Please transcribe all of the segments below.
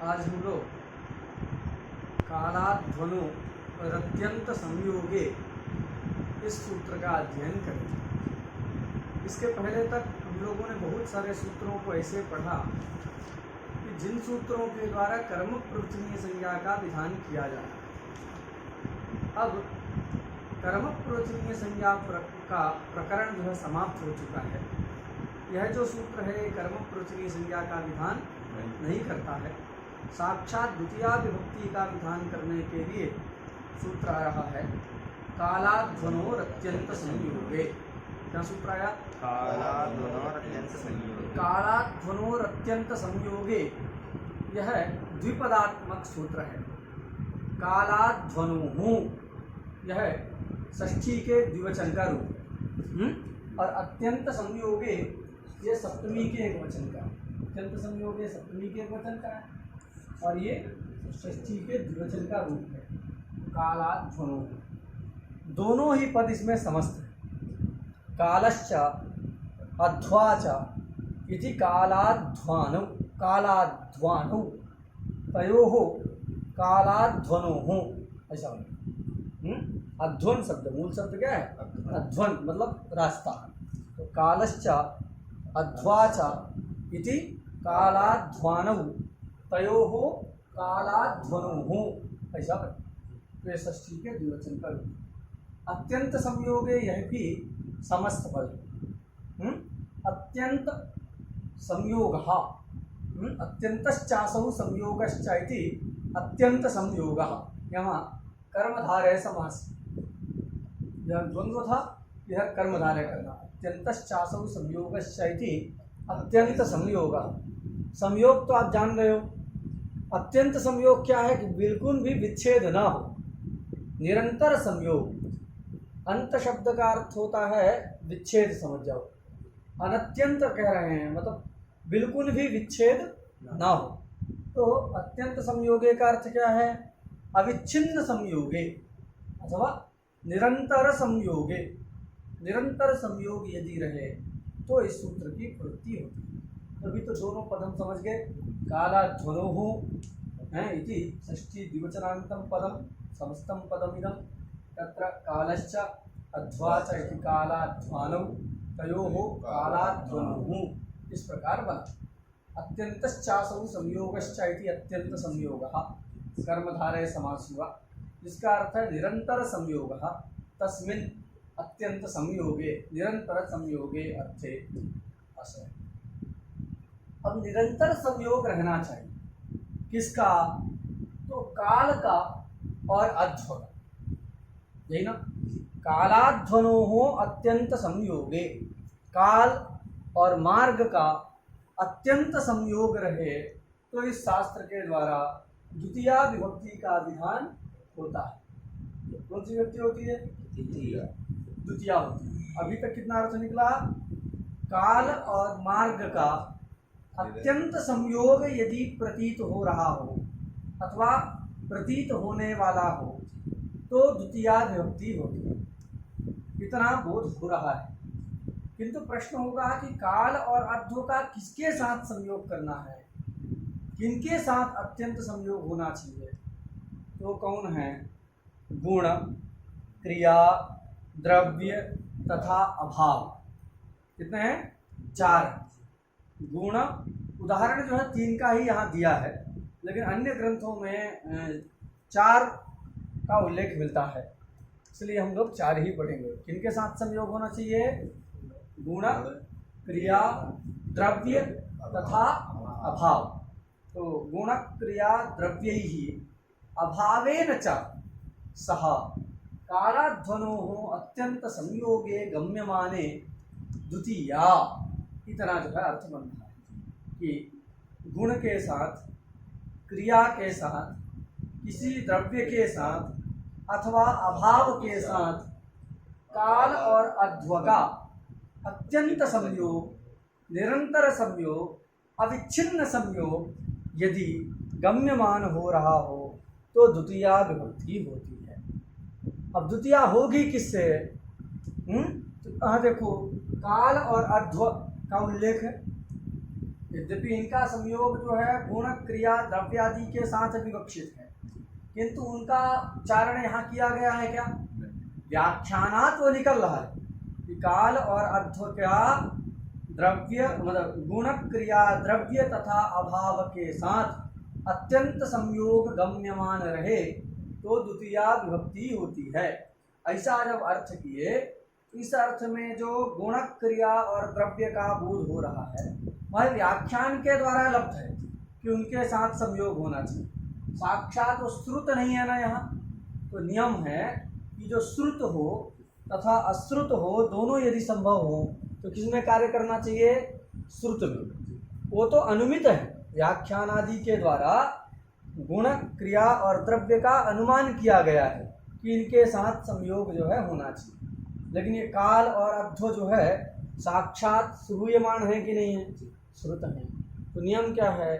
आज हम लोग कालाध्वनो रत्यंत संयोगे इस सूत्र का अध्ययन करेंगे। इसके पहले तक हम लोगों ने बहुत सारे सूत्रों को ऐसे पढ़ा कि जिन सूत्रों के द्वारा कर्मक प्रवचनीय संज्ञा का विधान किया जा रहा है। अब कर्मक प्रवचनीय संज्ञा का प्रकरण जो है समाप्त हो चुका है। यह जो सूत्र है कर्मक प्रवचनीय संज्ञा का विधान नहीं करता है। साक्षात द्वितीया विभक्ति का विधान करने के लिए सूत्र आ रहा है कालाध्वनोर अत्यंत संयोगे। क्या सूत्र आया? कालाध्वनोर अत्यंत संयोगे। कालाध्वनोर अत्यंत संयोगे यह द्विपदात्मक सूत्र है। कालाध्वनु यह षष्ठी के द्विवचन का रूप और अत्यंत संयोगे ये सप्तमी के एक वचन का। अत्यंत संयोगे सप्तमी के एक वचन का है और ये षष्ठी के द्विवचन का रूप है। कालाध्वनु दोनों ही पद इसमें समस्त है। कालश्च अध्वाच इति कालाध्वानौ कालाध्वानौ तयोः कालाध्वनोः ऐसा। अध्वन शब्द मूल शब्द क्या है? अध्वन मतलब रास्ता। तो कालश्च अध्वाच इति कालाध्वानौ तयोः कालाध्वनोः ऐसा। तो षष्ठी के द्विवचन का रूप। अत्यंत संयोगे यह भी समस्त पद। अत्यंत संयोगः अत्यंतश्चासौ संयोगश्च इति अत्यंत संयोगः। यहाँ कर्मधारय समास। यह द्वंद्व था, यह कर्मधारय करना। अत्यंतश्चासौ संयोगश्च इति अत्यंत संयोगः। संयोग तो आप जान रहे हो। अत्यंत संयोग क्या है कि बिल्कुल भी विच्छेद ना हो, निरंतर संयोग। अंत शब्द का अर्थ होता है विच्छेद, समझ जाओ। अनत्यंत कह रहे हैं मतलब बिल्कुल भी विच्छेद ना हो। तो अत्यंत संयोगे का अर्थ क्या है? अविच्छिन्न संयोगे अथवा निरंतर संयोगे। निरंतर संयोग यदि रहे तो इस सूत्र की प्रवृत्ति होती है। तभी तो दोनों पद हम समझ गए। कालाध्वनोः है इति षष्ठी द्विवचनान्तं पदम समस्तं पदमिदं तत्र कालश्च अध्वाच इति कालाध्वानौ तयोः कालाध्वनोः। इस प्रकार बना। अत्यंतश्चासौ संयोगश्च इति अत्यंत संयोगः कर्मधारय समास हुआ। जिसका अर्थ है निरंतर संयोगः तस्मिन् अत्यंत संयोगे। निरंतर संयोगे अर्थे आशय। अब निरंतर संयोग रहना चाहिए किसका? तो काल का और अध्व का। यही ना? कालाध्वनोः अत्यंत संयोगे। काल और मार्ग का अत्यंत संयोग रहे तो इस शास्त्र के द्वारा द्वितीया विभक्ति का विधान होता है। कौन सी विभक्ति होती है? द्वितीया होती है। अभी तक कितना अर्थ निकला? काल और मार्ग का अत्यंत संयोग यदि प्रतीत हो रहा हो अथवा प्रतीत होने वाला हो तो द्वितीया विभक्ति होती है। इतना बोध हो रहा है। किंतु प्रश्न होगा कि काल और अध्व का किसके साथ संयोग करना है, किनके साथ अत्यंत संयोग होना चाहिए? तो कौन है? गुण, क्रिया, द्रव्य तथा अभाव। कितने हैं? 4। गुण उदाहरण जो है 3 का ही यहाँ दिया है, लेकिन अन्य ग्रंथों में 4 का उल्लेख मिलता है, इसलिए हम लोग 4 ही पढ़ेंगे। किनके साथ संयोग होना चाहिए? गुण, क्रिया, द्रव्य तथा अभाव। तो गुण क्रिया द्रव्यैहि अभावेन च सह कालाध्वनोः अत्यंत संयोगे गम्यमाने द्वितीया। इतना जो है अर्थ बन रहा है कि गुण के साथ, क्रिया के साथ, किसी द्रव्य के साथ अथवा अभाव के साथ काल और अध्व का अत्यंत संयोग, निरंतर संयोग, अविच्छिन्न संयोग यदि गम्यमान हो रहा हो तो द्वितीया विभक्ति होती है। अब द्वितीया होगी किससे? तो कहाँ देखो, काल और अध्व का उल्लेख है। यद्यपि इनका संयोग जो है गुण क्रिया द्रव्यादि के साथ विवक्षित है, किंतु उनका उच्चारण यहाँ किया गया है क्या? व्याख्यानात वो निकल रहा है कि काल और अध्व का द्रव्य मतलब गुण क्रिया द्रव्य तथा अभाव के साथ अत्यंत संयोग गम्यमान रहे तो द्वितीया विभक्ति होती है। ऐसा जब अर्थ किए, इस अर्थ में जो गुण क्रिया और द्रव्य का बोध हो रहा है वह व्याख्यान के द्वारा लब्ध है कि उनके साथ संयोग होना चाहिए। साक्षात तो श्रुत नहीं है ना यहाँ, तो नियम है कि जो श्रुत हो तथा अश्रुत हो दोनों यदि संभव हो तो किसमें कार्य करना चाहिए? श्रुत में। वो तो अनुमित है, व्याख्यान आदि के द्वारा गुण क्रिया और द्रव्य का अनुमान किया गया है कि इनके साथ संयोग जो है होना चाहिए। लेकिन ये काल और अध्व जो है साक्षात श्रूयमान है कि नहीं है? श्रुत है। तो नियम क्या है?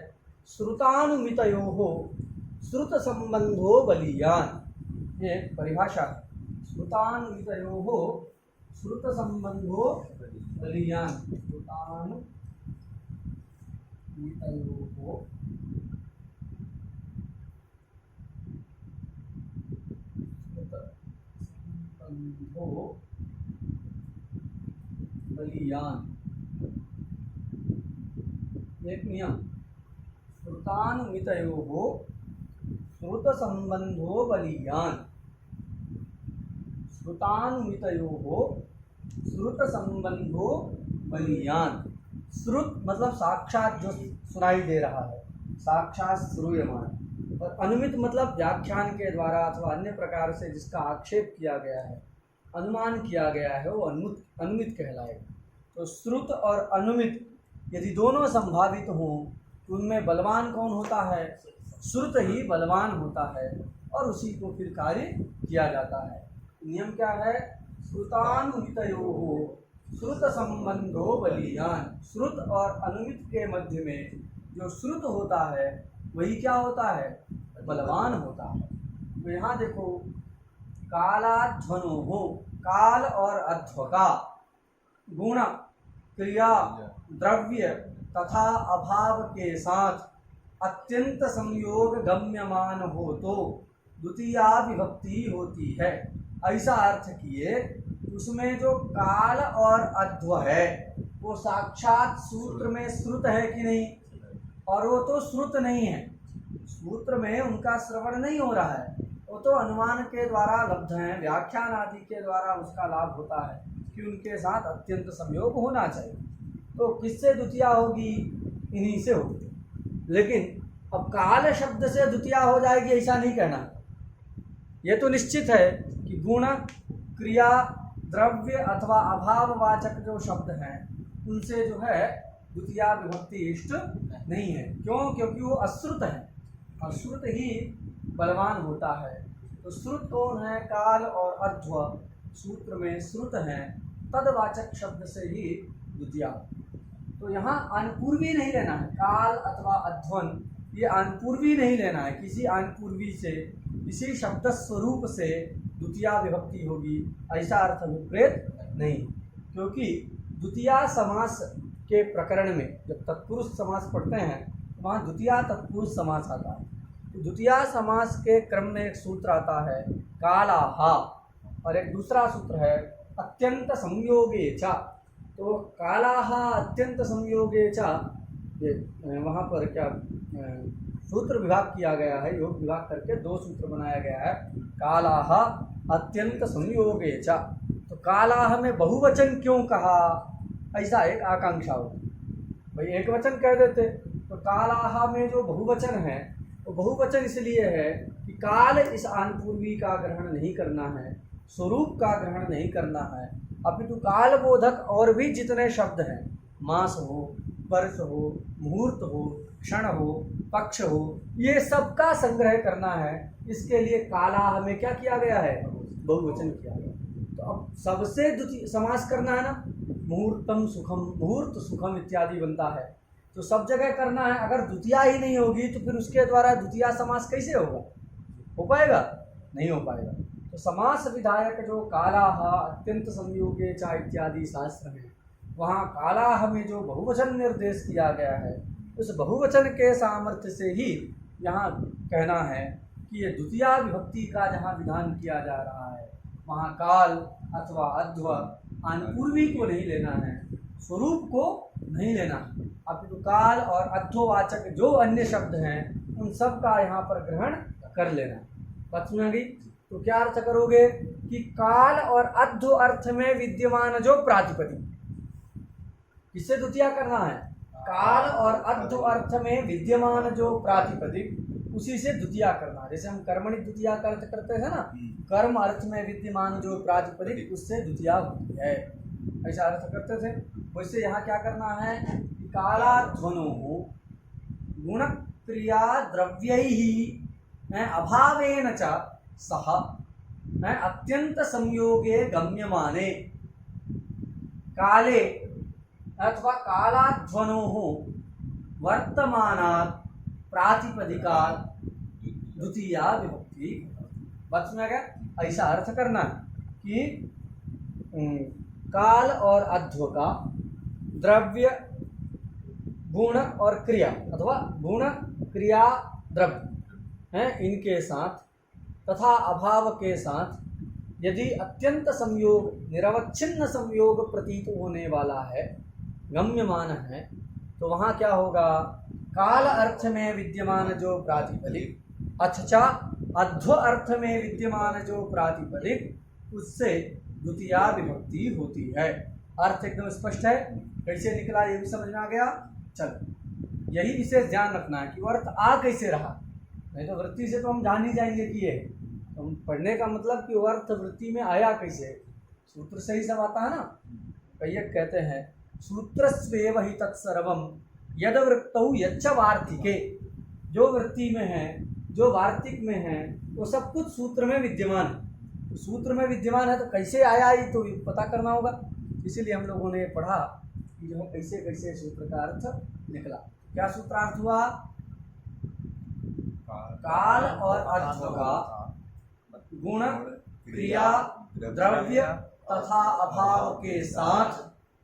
श्रुतानुमितयोः श्रुत संबंधो बलीयान, ये परिभाषा है। श्रुतानुमितयोः श्रुत संबंधो बलीयान, श्रुतानुमितयोः संबंधो बलीयान, एक नियम। श्रुतानुमितयोः श्रुत संबंधो बलीयान, श्रुतानुमितयोः श्रुत संबंधो बलीयान। श्रुत मतलब साक्षात जो सुनाई दे रहा है, साक्षात श्रूयमान, और अनुमित मतलब व्याख्यान के द्वारा अथवा अन्य प्रकार से जिसका आक्षेप किया गया है, अनुमान किया गया है, वो अनुमित कहलाएगा। तो श्रुत और अनुमित यदि दोनों संभावित हों तो उनमें बलवान कौन होता है? श्रुत ही बलवान होता है और उसी को फिर कार्य किया जाता है। नियम क्या है? श्रुतानुमितयोः श्रुत संबंधो बलीयान। श्रुत और अनुमित के मध्य में जो श्रुत होता है वही क्या होता है? बलवान होता है। तो यहाँ देखो, कालाध्वनोः, काल और अध्व का गुण क्रिया द्रव्य तथा अभाव के साथ अत्यंत संयोग गम्यमान हो तो द्वितीया विभक्ति होती है। ऐसा अर्थ किए, उसमें जो काल और अध्व है वो साक्षात सूत्र में श्रुत है कि नहीं? और वो तो श्रुत नहीं है, सूत्र में उनका श्रवण नहीं हो रहा है, वो तो अनुमान के द्वारा लब्ध हैं, व्याख्यान आदि के द्वारा उसका लाभ होता है कि उनके साथ अत्यंत संयोग होना चाहिए। तो किससे द्वितीया होगी? इन्हीं से होगी। लेकिन अब काल शब्द से द्वितीया हो जाएगी ऐसा नहीं कहना। ये तो निश्चित है कि गुण क्रिया द्रव्य अथवा अभाववाचक जो शब्द हैं उनसे जो है द्वितीया विभक्ति इष्ट नहीं है। क्यों? क्योंकि वो अश्रुत है और श्रुत ही बलवान होता है। तो श्रुत कौन है? काल और अध्व सूत्र में श्रुत हैं, तदवाचक शब्द से ही द्वितीया। तो यहाँ अनपूर्वी नहीं लेना है, काल अथवा अध्वन, ये अनपूर्वी नहीं लेना है। किसी अनपूर्वी से, किसी शब्द स्वरूप से द्वितीया विभक्ति होगी ऐसा अर्थ विपरीत नहीं। क्योंकि द्वितीया समास के प्रकरण में जब तत्पुरुष समास पढ़ते हैं तो वहाँ द्वितीया तत्पुरुष समास आता है। तो द्वितीया समास के क्रम में एक सूत्र आता है कालाहा, और एक दूसरा सूत्र है अत्यंत संयोगे च। तो कालाहा अत्यंत संयोगे च, ये वहाँ पर क्या सूत्र विभाग किया गया है, योग विभाग करके दो सूत्र बनाया गया है। कालाह अत्यंत संयोगे च, तो कालाह में बहुवचन क्यों कहा? ऐसा एक आकांक्षा होती। भाई एक वचन कह देते, तो कालाह में जो बहुवचन है वो बहुवचन इसलिए है कि काल इस आनपूर्वी का ग्रहण नहीं करना है, स्वरूप का ग्रहण नहीं करना है, अपितु काल बोधक और भी जितने शब्द हैं, मास हो, वर्ष हो, मुहूर्त हो, क्षण हो, पक्ष हो, ये सब का संग्रह करना है। इसके लिए कालाह में क्या किया गया है? बहुवचन किया गया। तो अब सबसे द्वितीय समास करना है ना, मुहूर्तम सुखम, मुहूर्त सुखम इत्यादि बनता है, तो सब जगह करना है। अगर द्वितीया ही नहीं होगी तो फिर उसके द्वारा द्वितीया समास कैसे होगा? हो पाएगा? नहीं हो पाएगा। तो समास विधायक जो कालाह अत्यंत संयोगे च इत्यादि शास्त्र हैं वहाँ कालाह में जो बहुवचन निर्देश किया गया है, उस बहुवचन के सामर्थ्य से ही यहाँ कहना है कि ये द्वितीया विभक्ति का जहाँ विधान किया जा रहा है, वहाँ काल अथवा अध्व आनुपूर्वी को नहीं लेना है, स्वरूप को नहीं लेना, अपितु काल और अध्ववाचक जो अन्य शब्द हैं उन सब का यहाँ पर ग्रहण कर लेना। बात सुना गई? तो क्या अर्थ करोगे कि काल और अध्व अर्थ में विद्यमान जो प्रातिपदिक, किससे द्वितीया करना है? काल और अध्व अर्थ में विद्यमान जो प्रातिपदिक उसी से द्वितीया करना। जैसे हम कर्मणि द्वितीया का अर्थ करते हैं ना, कर्म अर्थ में विद्यमान जो प्रातिपदिक उससे द्वितीया होती है, ऐसा अर्थ करते थे। वैसे यहाँ क्या करना है? कालाध्वनो गुण क्रिया द्रव्यैः अभावेन च सह अत्यंत संयोगे गम्यमाने काले अथवा कालाध्वनोः वर्तमानात् प्रातिपदिकात् द्वितीया विभक्ति। बात सुना गया? ऐसा अर्थ करना कि काल और अध्व का द्रव्य गुण और क्रिया अथवा गुण क्रिया द्रव्य हैं, इनके साथ तथा अभाव के साथ यदि अत्यंत संयोग निरवच्छिन्न संयोग प्रतीत होने वाला है, गम्यमान है, तो वहाँ क्या होगा? काल अर्थ में विद्यमान जो प्रातिपदिक अथचा अध्व अर्थ में विद्यमान जो प्रातिपदिक उससे द्वितीया विभक्ति होती है। अर्थ एकदम स्पष्ट है, कैसे निकला ये भी समझ में आ गया। चल यही विशेष ध्यान रखना है कि वो अर्थ आ कैसे रहा, नहीं तो वृत्ति से तो हम जान ही जाएंगे कि ये तो हम पढ़ने का मतलब कि वो अर्थ वृत्ति में आया कैसे, सूत्र से ही सब आता है ना। कैयक कहते हैं सूत्रस्वेव हि तत्सर्वम यद वृत्तौ यच्च वार्तिके, जो वृत्ति में है जो वार्तिक में है वो सब कुछ सूत्र में विद्यमान है। तो सूत्र में विद्यमान है तो कैसे आया ये तो पता करना होगा। इसीलिए हम लोगों ने पढ़ा कि जो है कैसे कैसे सूत्र का अर्थ निकला। क्या सूत्रार्थ हुआ? काल और अध्व का गुण क्रिया द्रव्य तथा अभाव के साथ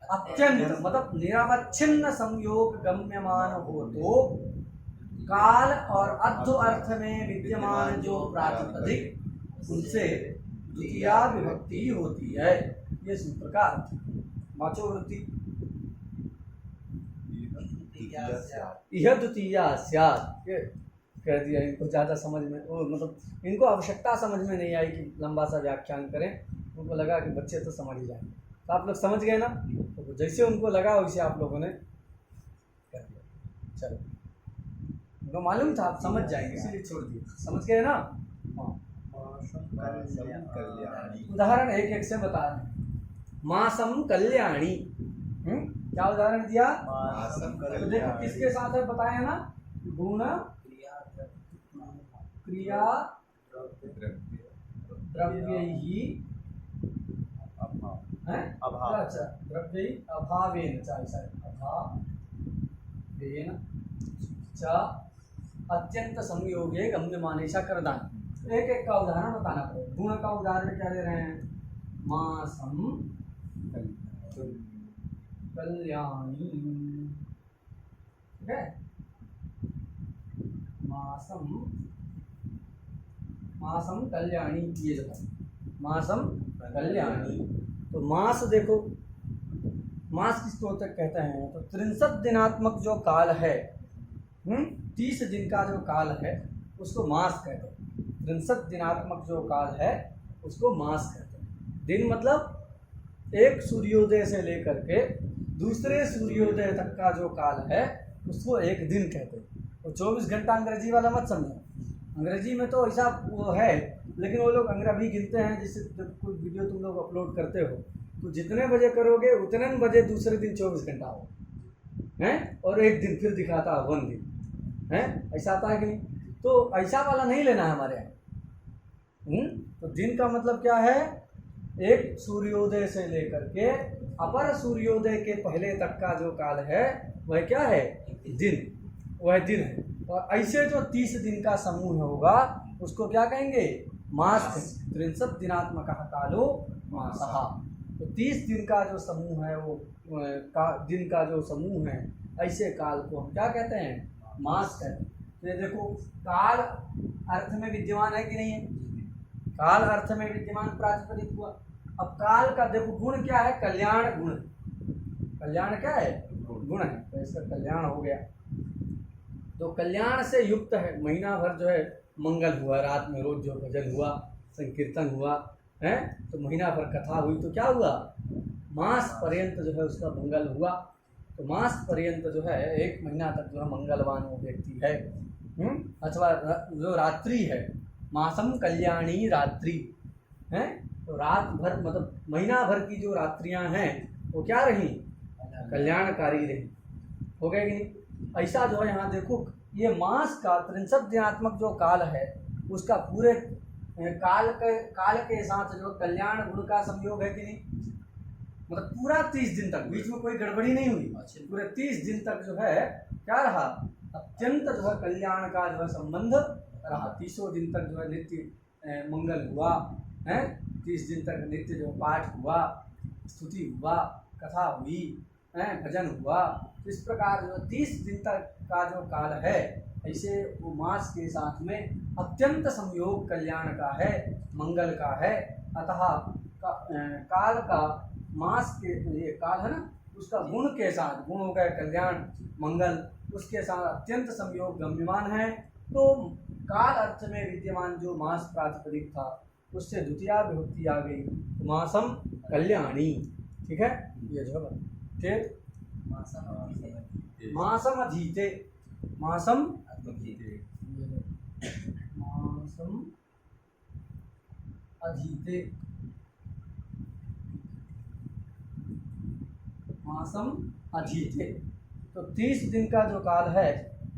अत्यंत मतलब निरवच्छिन्न संयोग गम्यमान हो तो काल और अध्व अर्थ में विद्यमान जो प्रातिपदिक उनसे द्वितीया विभक्ति होती है। ये सूत्र का अर्थ। वाचो वृत्ति यह द्वितीया स्यात्, ये कह दिया। इनको ज़्यादा समझ में मतलब इनको आवश्यकता समझ में नहीं आई कि लंबा सा व्याख्यान करें। उनको लगा कि बच्चे तो समझ ही जाएंगे, तो आप लोग समझ गए ना। तो जैसे उनको लगा वैसे आप लोगों ने कर दिया। चलो उनको मालूम था आप समझ जाएंगे इसीलिए छोड़ दिए। समझ गए ना? हाँ। उदाहरण एक एक से बता रहे हैं। मासम कल्याणी, क्या उदाहरण दिया? तो देखो किसके साथ है बताया ना, गुण क्रिया द्रव्य ही अच्छा द्रव्य अभावेन अभावेन च अत्यंत संयोगे गम्यमाने। ऐसा कर दान। एक एक का उदाहरण बताना पड़ेगा। गुण का उदाहरण क्या दे रहे हैं? मासम कल्याणी, ठीक है। मासम कल्याणी, ये जो है मासम कल्याणी। तो मास देखो, मास किसको कहते हैं? तो 63 दिनात्मक जो काल है, 30 दिन का जो काल है उसको मास कहते हैं। 63 दिनात्मक जो काल है उसको मास कहते हैं। दिन मतलब एक सूर्योदय से लेकर के दूसरे सूर्योदय तक का जो काल है उसको एक दिन कहते हैं। तो 24 घंटा अंग्रेजी वाला मत समझो। अंग्रेजी में तो ऐसा वो है, लेकिन वो लोग अंग्रेजी गिनते हैं। जैसे जब कोई वीडियो तुम लोग अपलोड करते हो तो जितने बजे करोगे उतने बजे दूसरे दिन 24 घंटा हो हैं, और एक दिन फिर दिखाता है 1 दिन है। ऐसा आता है कि नहीं? तो ऐसा वाला नहीं लेना है हमारे यहाँ। तो दिन का मतलब क्या है? एक सूर्योदय से लेकर के अपर सूर्योदय के पहले तक का जो काल है वह क्या है? दिन, वह दिन है। और ऐसे जो 30 दिन का समूह होगा उसको क्या कहेंगे? मास। 63 दिनात्मक कालो मासः। तो 30 दिन का जो समूह है वो दिन का जो समूह है, ऐसे काल को हम क्या कहते हैं? मास कहते हैं। तो ये देखो, काल अर्थ में विद्यमान है कि नहीं है? काल अर्थ में विद्यमान प्रातिपदिक हुआ। अब काल का देखो गुण क्या है? कल्याण गुण। कल्याण क्या है? गुण है, तो इसका कल्याण हो गया। तो कल्याण से युक्त है, महीना भर जो है मंगल हुआ, रात में रोज जो भजन हुआ, संकीर्तन हुआ है, तो महीना भर कथा हुई, तो क्या हुआ? मास पर्यंत जो है उसका मंगल हुआ। तो मास पर्यंत जो है 1 महीना तक जो है मंगलवान वो व्यक्ति है। अथवा जो रात्रि है, मासम कल्याणी रात्रि है, तो रात भर मतलब महीना भर की जो रात्रियां हैं वो क्या रही? कल्याणकारी रही। हो गया कि नहीं? ऐसा जो है यहाँ देखो, ये मास का 63 दिनात्मक जो काल है उसका पूरे काल के साथ जो कल्याण गुण का संयोग है कि नहीं? मतलब पूरा 30 दिन तक, बीच में कोई गड़बड़ी नहीं हुई। पूरे 30 दिन तक जो है क्या रहा? अत्यंत जो है कल्याण का जो है संबंध रहा। 30 दिन तक जो है नित्य मंगल हुआ है, 30 दिन तक नित्य जो पाठ हुआ, स्तुति हुआ, कथा हुई है, भजन हुआ। इस प्रकार जो 30 दिन तक का जो काल है, ऐसे वो मास के साथ में अत्यंत संयोग कल्याण का है, मंगल का है। अतः काल का मास के ये काल है ना, उसका गुण के साथ, गुण हो गया कल्याण मंगल, उसके साथ अत्यंत संयोग गम्यमान है। तो काल अर्थ में विद्यमान जो मास प्रातिपदिक था उससे द्वितीया विभक्ति आ गई, मासम कल्याणी। ठीक है, ये जो है फिर मासम अधीते, मासम अधीते, मासम अधीते। तो 30 दिन का जो काल है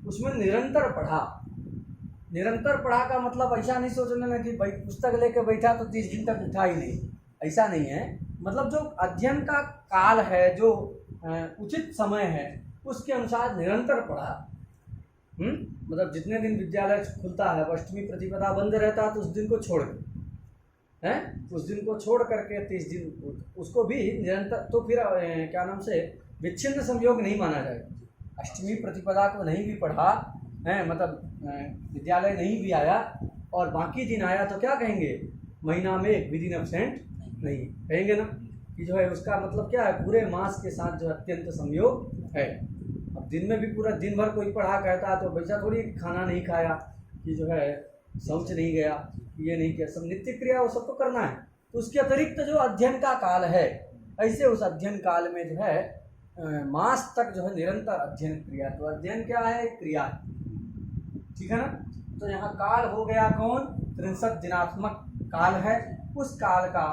उसमें निरंतर पढ़ा। निरंतर पढ़ा का मतलब ऐसा नहीं सोचने ना कि भाई पुस्तक लेके बैठा तो 30 दिन तक उठा ही नहीं, ऐसा नहीं है। मतलब जो अध्ययन का काल है, जो उचित समय है, उसके अनुसार निरंतर पढ़ा। मतलब जितने दिन विद्यालय खुलता है, अष्टमी प्रतिपदा बंद रहता है, तो उस दिन को छोड़ है, उस दिन को छोड़ करके 30 दिन उसको भी निरंतर, तो फिर क्या नाम से विच्छिन्न संयोग नहीं माना जाएगा। अष्टमी प्रतिपदा को नहीं भी पढ़ा है, मतलब विद्यालय नहीं भी आया और बाकी दिन आया, तो क्या कहेंगे? महीना में एक भी दिन एब्सेंट नहीं कहेंगे ना, कि जो है उसका मतलब क्या है? पूरे मास के साथ जो अत्यंत संयोग है। अब दिन में भी पूरा दिन भर कोई पढ़ा कहता है तो वैसा थोड़ी खाना नहीं खाया, कि जो है शौच नहीं गया, ये नहीं किया, सब नित्य क्रिया वो सब तो करना है। तो उसके अतिरिक्त जो अध्ययन का काल है, ऐसे उस अध्ययन काल में जो है मास तक जो है निरंतर अध्ययन क्रिया। तो अध्ययन क्या है? क्रिया, ठीक है ना। तो यहाँ काल हो गया कौन? 63 दिनात्मक काल है। उस काल का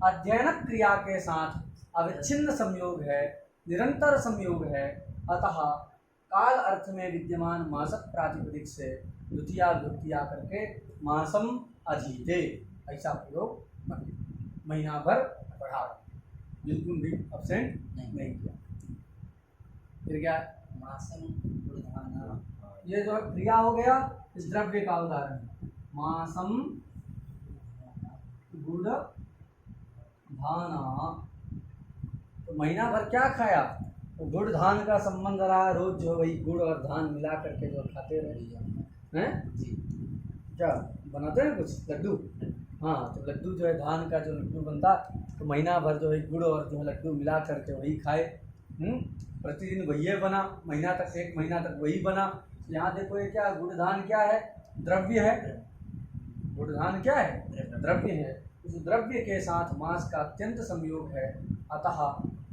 अध्ययन क्रिया के साथ अविच्छिन्न संयोग है, निरंतर संयोग है। अतः काल अर्थ में विद्यमान मासक प्रातिपदिक से द्वितीया विभक्ति आकर के मासम अधीते, ऐसा प्रयोग महीना भर पढ़ा, बिल्कुल भी अब्सेंट नहीं किया। फिर क्या? मासम गुणधाना, ये जो क्रिया हो गया, इस द्रव्य का उदाहरण है। मासम गुड़ धाना, तो महीना भर क्या खाया? तो गुड़ धान का संबंध रहा, रोज जो वही गुड़ और धान मिला करके जो खाते रहे हैं। क्या बनाते हैं कुछ लड्डू? हाँ, तो लड्डू जो है धान का जो लड्डू बनता, तो महीना भर जो है गुड़ और जो है लड्डू मिला करके वही खाए। प्रतिदिन वही बना, महीना तक, 1 महीना तक वही बना। यहाँ देखो ये क्या, गुड़ धान क्या है? द्रव्य है। गुड़ धान क्या है? द्रव्य है। उस द्रव्य के साथ मास का अत्यंत संयोग है। अतः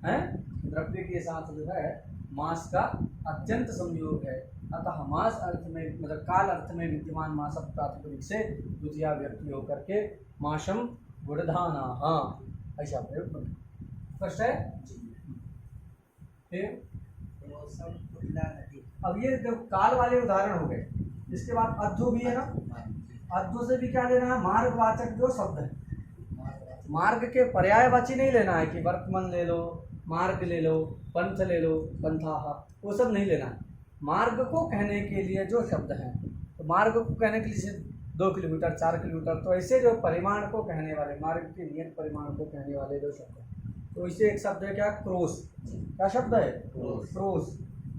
है द्रव्य के साथ जो है मास का अत्यंत संयोग है। अतः मास अर्थ में, मतलब काल अर्थ में विद्यमान मास प्रातिपदिक से द्वितीया व्यक्ति होकर के माशम गुड़धाना, हाँ, ऐसा प्रयोग बना। स्पष्ट है? फिर अब ये जो काल वाले उदाहरण हो गए, इसके बाद अद्धु भी है ना। अद्धु से भी क्या लेना है? मार्गवाचक जो शब्द है, मार्ग के पर्यायवाची नहीं लेना है कि वर्तमान ले लो, मार्ग ले लो, पंथ ले लो, पंथाह, वो सब नहीं लेना है। मार्ग को कहने के लिए जो शब्द हैं, तो मार्ग को कहने के लिए 2 किलोमीटर, 4 किलोमीटर, तो ऐसे जो परिमाण को कहने वाले, मार्ग के नियत परिमाण को कहने वाले जो शब्द हैं, तो इसे एक शब्द है क्या, क्रोश। क्या शब्द है, क्रोश।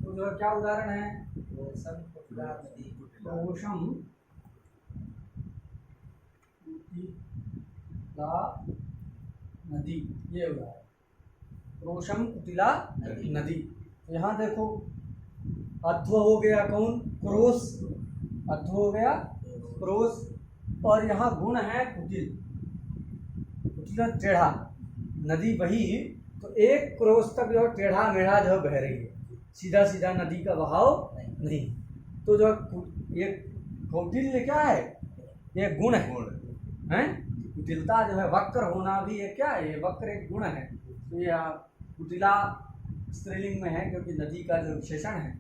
तो जो है क्या उदाहरण है, क्रोशम कुटिला नदी, ये उदाहरण, क्रोशम कुटिला नदी। तो यहाँ देखो अध्व हो गया कौन, क्रोश, अध्व हो गया क्रोश, और यहाँ गुण है कुटिल, कुटिल टेढ़ा, नदी वही, तो एक क्रोश तक जो टेढ़ा मेढ़ा जो बह रही है, सीधा सीधा नदी का बहाव नहीं। तो जो ये कौटिल्य क्या है, ये गुण है, हैं? कुटिलता जो है, वक्र होना भी ये क्या है, ये वक्र एक गुण है। तो ये कुटिला स्त्रीलिंग में है क्योंकि नदी का जो विशेषण है।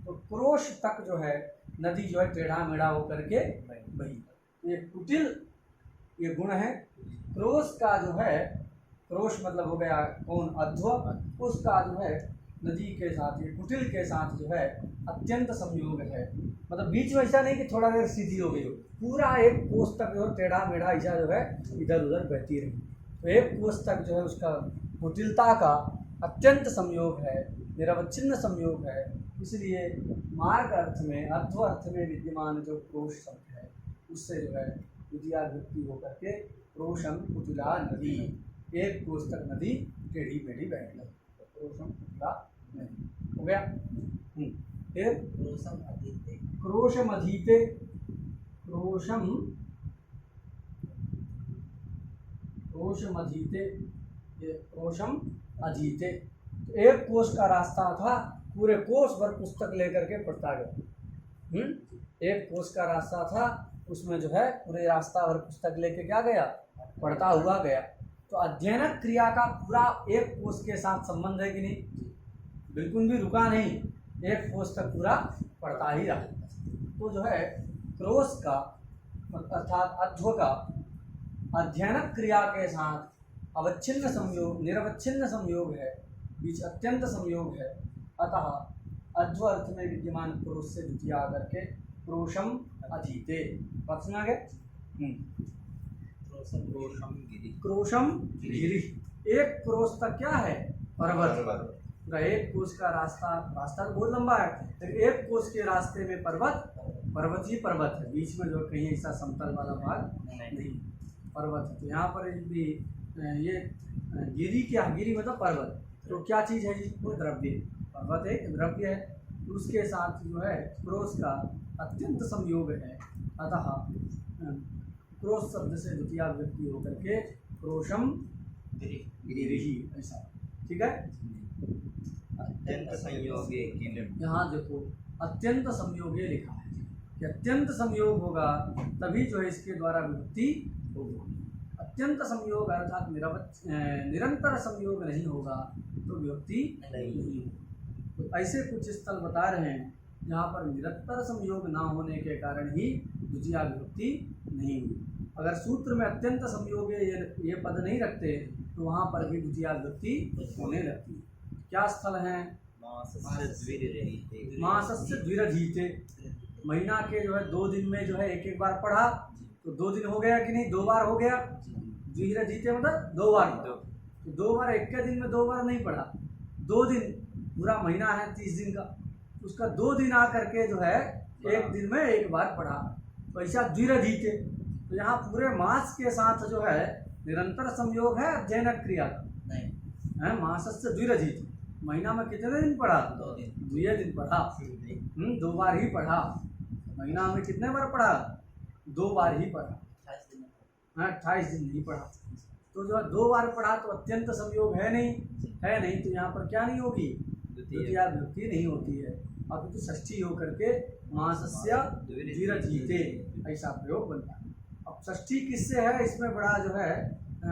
तो क्रोश तक जो है नदी जो है टेढ़ा मेढ़ा होकर के बही, ये कुटिल ये गुण है। क्रोश का जो है, क्रोश मतलब हो गया कौन, अध्व, उसका जो है नदी के साथ, ये कुटिल के साथ जो है अत्यंत संयोग है। मतलब बीच में ऐसा नहीं कि थोड़ा देर सीधी हो गई हो, पूरा एक कोस तक जो टेढ़ा मेढ़ा ऐसा जो है इधर उधर बहती रही। तो एक कोस तक जो है उसका कुटिलता का अत्यंत संयोग है, निरवच्छिन्न संयोग है। इसलिए मार्ग अर्थ में, अध्व अर्थ में विद्यमान जो क्रोश शब्द है उससे जो है द्वितीया विभक्ति होकर के क्रोशम कुटिला नदी, एक कोस तक नदी टेढ़ी मेढ़ी बह गई, क्रोशम कुटिला नदी हो गया। फिर क्रोशम अधीते, क्रोशम अधीते, क्रोशम अधीते, ये क्रोशम अधीते। तो एक कोश का रास्ता था, पूरे कोश भर पुस्तक लेकर के पढ़ता गया। एक कोश का रास्ता था, उसमें जो है पूरे रास्ता भर पुस्तक लेके क्या गया, पढ़ता हुआ गया। तो अध्ययन क्रिया का पूरा एक कोश के साथ संबंध है कि नहीं, बिल्कुल भी रुका नहीं, एक कोश तक पूरा पढ़ता ही रहा। तो जो है क्रोश का अर्थात अध्व का अध्ययन क्रिया के साथ अवच्छिन्न संयोग, निरवच्छिन्न संयोग है, बीच अत्यंत संयोग है। अतः अध्व अर्थ में विद्यमान क्रोश से द्वितीय आकर के क्रोशम अधीते। प्रश्न आ गया, क्रोशम गिरि, एक क्रोश तक क्या है, पर्वत। एक कोश का रास्ता, रास्ता तो बहुत लंबा है, लेकिन एक कोश के रास्ते में पर्वत, पर्वत ही पर्वत है, बीच में जो कहीं ऐसा समतल वाला भाग नहीं, पर्वत है। तो यहाँ पर भी ये गिरी, क्या गिरी मतलब पर्वत, तो क्या चीज़ है जी, वो द्रव्य, पर्वत एक द्रव्य है, उसके साथ जो है क्रोश का अत्यंत संयोग है। अतः क्रोश शब्द से द्वितीय व्यक्ति होकर के क्रोशम गिरि, ऐसा, ठीक है। अत्यंत संयोगे, यहाँ देखो अत्यंत संयोगे लिखा है कि अत्यंत संयोग होगा तभी जो है इसके द्वारा विभक्ति होगी। अत्यंत संयोग अर्थात निरंतर संयोग नहीं होगा तो विभक्ति नहीं होगी। तो ऐसे कुछ स्थल बता रहे हैं जहाँ पर निरंतर संयोग ना होने के कारण ही द्वितीया विभक्ति नहीं हुई। अगर सूत्र में अत्यंत संयोग ये पद नहीं रखते तो वहाँ पर भी द्वितीया विभक्ति होने लगती। क्या स्थल हैं, मासस्य द्विरधीते, महीना के जो है 2 दिन में जो है एक एक बार पढ़ा, तो 2 दिन हो गया कि नहीं, 2 बार हो गया, द्विरधीते मतलब 2 बार। तो 2 बार एक के दिन में 2 बार नहीं पढ़ा, 2 दिन, पूरा महीना है 30 दिन का, उसका 2 दिन आ करके जो है एक दिन में एक बार पढ़ा, तो ऐसा द्विरधीते। तो यहाँ पूरे मास के साथ जो है निरंतर संयोग है अध्ययन क्रिया का नहीं, मासस्य द्विरधीते, महीना में कितने दिन पढ़ा, 2 दिन पढ़ा, 2 बार ही पढ़ा, महीना में कितने बार पढ़ा, 2 बार ही पढ़ा, 28 दिन नहीं पढ़ा। तो जो 2 बार पढ़ा तो अत्यंत संयोग है नहीं, तो यहाँ पर क्या नहीं होगी, द्वितीया विभक्ति नहीं होती है, अब तो षष्ठी होकर के मासस्य द्विरधीते ऐसा प्रयोग बनता है। अब षष्ठी किससे है, इसमें बड़ा जो है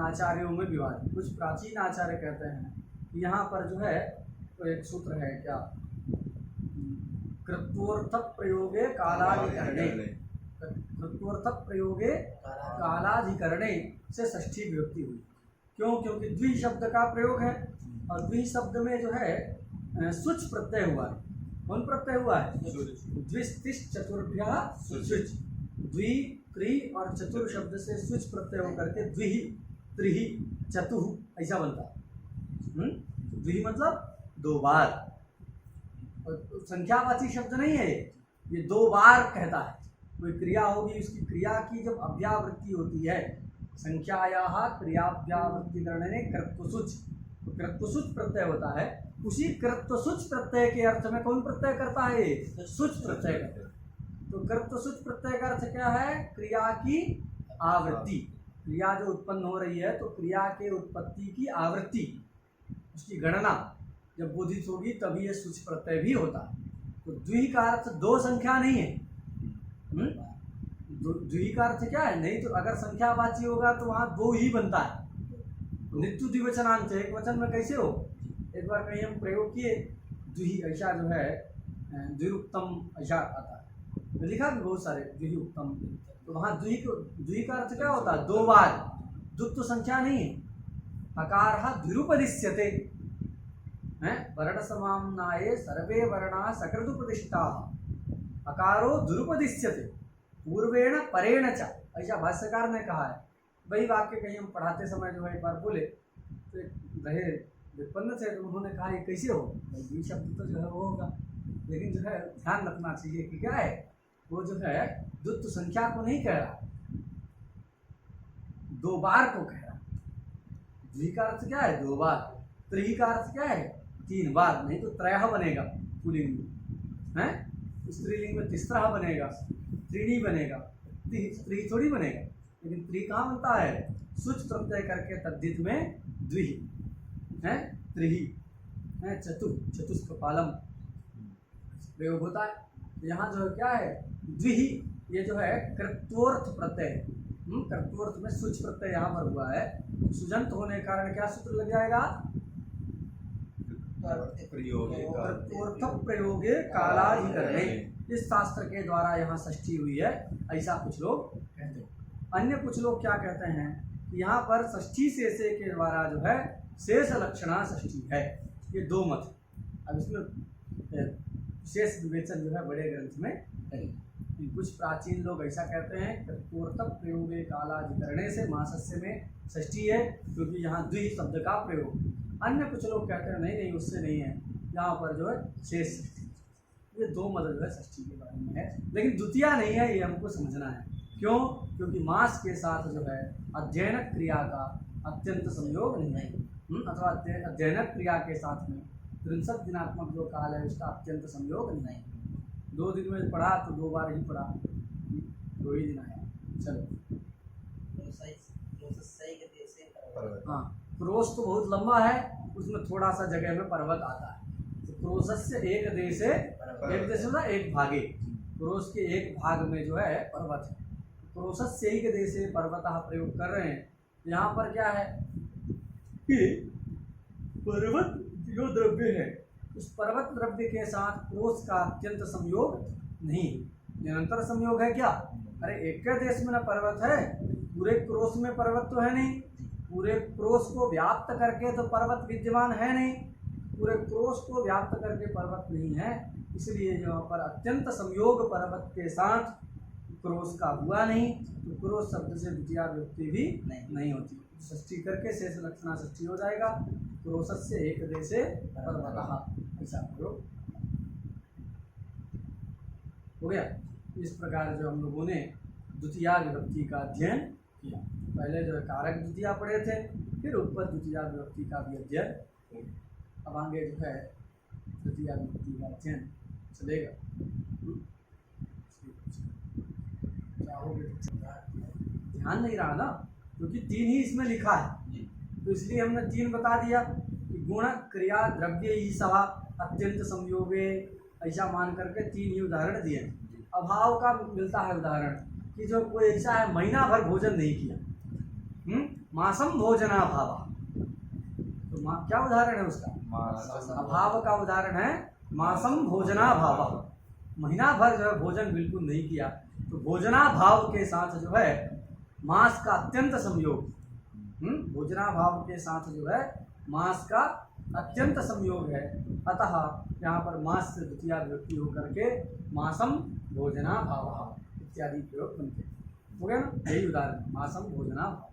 आचार्यों में विवाद। कुछ प्राचीन आचार्य कहते हैं कि यहाँ पर जो है तो एक सूत्र है क्या, कृत्वोर्थ प्रयोगे कालाधिकरणे, कृत्वोर्थ प्रयोगे कालाधिकरणे से षष्ठी विभक्ति हुई। क्यों, क्योंकि द्वि शब्द का प्रयोग है और द्वि शब्द में जो है सुच प्रत्यय हुआ है। कौन प्रत्यय हुआ है, द्विस्तिश चतुर्भ्यः सुच, द्वि त्रि और चतुर शब्द से सुच प्रत्यय होकर के द्विहि त्रिहि चतुः ऐसा बनता है। द्वि मतलब दो बार, और संख्यावाची शब्द नहीं है ये दो बार कहता है। कोई क्रिया होगी, उसकी क्रिया की जब अव्यावृत्ति होती है, संख्यायाः क्रियाव्यावृत्ति करने कृत्वसुच, तो कृत्वसुच प्रत्यय होता है, उसी कृत्वसुच प्रत्यय के अर्थ में कौन प्रत्यय करता है? सुच प्रत्यय करता है। तो कृत्वसुच प्रत्यय का अर्थ क्या है? क्रिया की आवृत्ति। क्रिया जो उत्पन्न हो रही है तो क्रिया के उत्पत्ति की आवृत्ति, उसकी गणना जब बोधित होगी तभी ये सुच प्रत्यय भी होता है। तो द्वि का अर्थ दो संख्या नहीं है। द्वि का अर्थ क्या है? नहीं तो अगर संख्यावाची होगा तो वहाँ दो ही बनता है। नित्य द्विवचनांत एक वचन में कैसे हो? एक बार कहीं हम प्रयोग किए द्वि, ऐसा जो है द्विरुक्तम ऐसा आता है, लिखा भी बहुत सारे द्विरुक्तम। तो वहाँ द्वि का अर्थ क्या होता है? दो बार। द्वित्व संख्या नहीं है। अकारः द्विरुपदिश्यते, वर्ण समाम्नाये सर्वे वर्णा सकृदुपदिष्टाः, अकारो द्विरुपदिश्यते पूर्वेण परेण च, ऐसा भाष्यकार ने कहा है। वही वाक्य कहीं हम पढ़ाते समय जो है एक बार बोले तो रहे विपन्न थे, तो उन्होंने कहा ये कैसे हो? ये शब्द तो जो है वो होगा, लेकिन जो है ध्यान रखना चाहिए कि क्या है वो जो है द्वित्व संख्या को नहीं कह रहा, दो बार को कह रहा। द्वि का अर्थ क्या है? दो बार। त्रि का अर्थ क्या है? तीन बार। नहीं तो त्रयः बनेगा पुल्लिंग में, स्त्रीलिंग में तिस्रः बनेगा, त्रीणी बनेगा, त्रि थोड़ी बनेगा। लेकिन त्रि कहाँ बनता है? सुच प्रत्यय करके तद्धित में द्वि है, त्रिहि है, चतुष्कपालम प्रयोग होता है। तो यहाँ जो है क्या है? द्विहि, ये जो है कृत्वोर्थ प्रत्यय, कर्तोर्थ में सुच प्रत्यय यहाँ पर हुआ है। सुजंत होने के कारण क्या सूत्र लग जाएगा? कर्तोर्थ प्रयोगे कालाधिकरणे। इस शास्त्र के द्वारा यहाँ षष्ठी हुई है, ऐसा कुछ लोग कहते हैं। अन्य कुछ लोग क्या कहते हैं कि यहाँ पर षष्ठी शेषे के द्वारा जो है शेष लक्षणा षष्ठी है। ये दो मत। अब इसमें शेष विवेचन जो है बड़े ग्रंथ में करेंगे। कुछ प्राचीन लोग ऐसा कहते हैं कर्तोर्थ प्रयोगे कालाधिकरणे से मासस्य में षष्ठी है, क्योंकि यहाँ द्वि शब्द का प्रयोग। अन्य कुछ लोग कहते हैं नहीं नहीं उससे नहीं है, यहाँ पर जो है शेष षष्ठी। ये दो मत जो है षष्ठी के बारे में है, लेकिन द्वितीया नहीं है, ये हमको समझना है। क्यों? क्योंकि मास के साथ जो है अध्ययन क्रिया का अत्यंत संयोग नहीं है, अथवा अध्ययन क्रिया के साथ में 63 दिनात्मक जो काल है उसका अत्यंत संयोग नहीं। 2 दिन में पढ़ा तो 2 बार ही पढ़ा, 2 ही दिन आया। चलो हाँ, क्रोश तो बहुत लंबा है, उसमें थोड़ा सा जगह में पर्वत आता है। तो क्रोशस्य एक देशे, एक देश मतलब एक भागे, क्रोश के एक भाग में जो है पर्वत है। क्रोशस्य एक देशे पर्वतः प्रयोग कर रहे हैं। यहाँ पर क्या है कि पर्वत जो द्रव्य है उस पर्वत द्रव्य के साथ क्रोश का अत्यंत संयोग नहीं, निरंतर संयोग है क्या? अरे एक देश में ना पर्वत है, पूरे क्रोश में पर्वत तो है नहीं, पूरे क्रोश को व्याप्त करके तो पर्वत विद्यमान है नहीं, पूरे क्रोश को व्याप्त करके पर्वत नहीं है। इसलिए यहाँ पर अत्यंत संयोग पर्वत के साथ क्रोश का हुआ नहीं, तो क्रोश शब्द से द्वितीया विभक्ति भी नहीं होती। षष्ठी करके शेष लक्षणा षष्ठी हो जाएगा। क्रोशस्य एक देशे पर्वतः, ऐसा प्रयोग हो गया। इस प्रकार जो हम लोगों ने द्वितीया विभक्ति का अध्ययन किया, पहले जो है कारक द्वितीया पढ़े थे, फिर उपपद द्वितीया विभक्ति का भी अध्ययन हो गया। अब आगे जो है द्वितीया विभक्ति का अध्ययन चलेगा। ध्यान नहीं रहा ना, क्योंकि 3 ही इसमें लिखा है, तो इसलिए हमने 3 बता दिया कि गुण क्रिया द्रव्य ही सभा अत्यंत संयोगे, ऐसा मान करके 3 ही उदाहरण दिए। अभाव का मिलता है उदाहरण कि जो कोई ऐसा है महीना भर भोजन नहीं किया, मासम भोजनाभाव, तो क्या उदाहरण है उसका? अभाव का उदाहरण है मासम भोजनाभाव, महीना भर जो है भोजन बिल्कुल नहीं किया। तो भोजनाभाव के साथ जो है मास का अत्यंत संयोग, भोजनाभाव के साथ जो है मास का अत्यंत संयोग है। अतः यहाँ पर मास से द्वितीया विभक्ति होकर के मासम भोजनाभाव इत्यादि प्रयोग बनते हैं। हो गया ना? यही उदाहरण, मासम भोजनाभाव।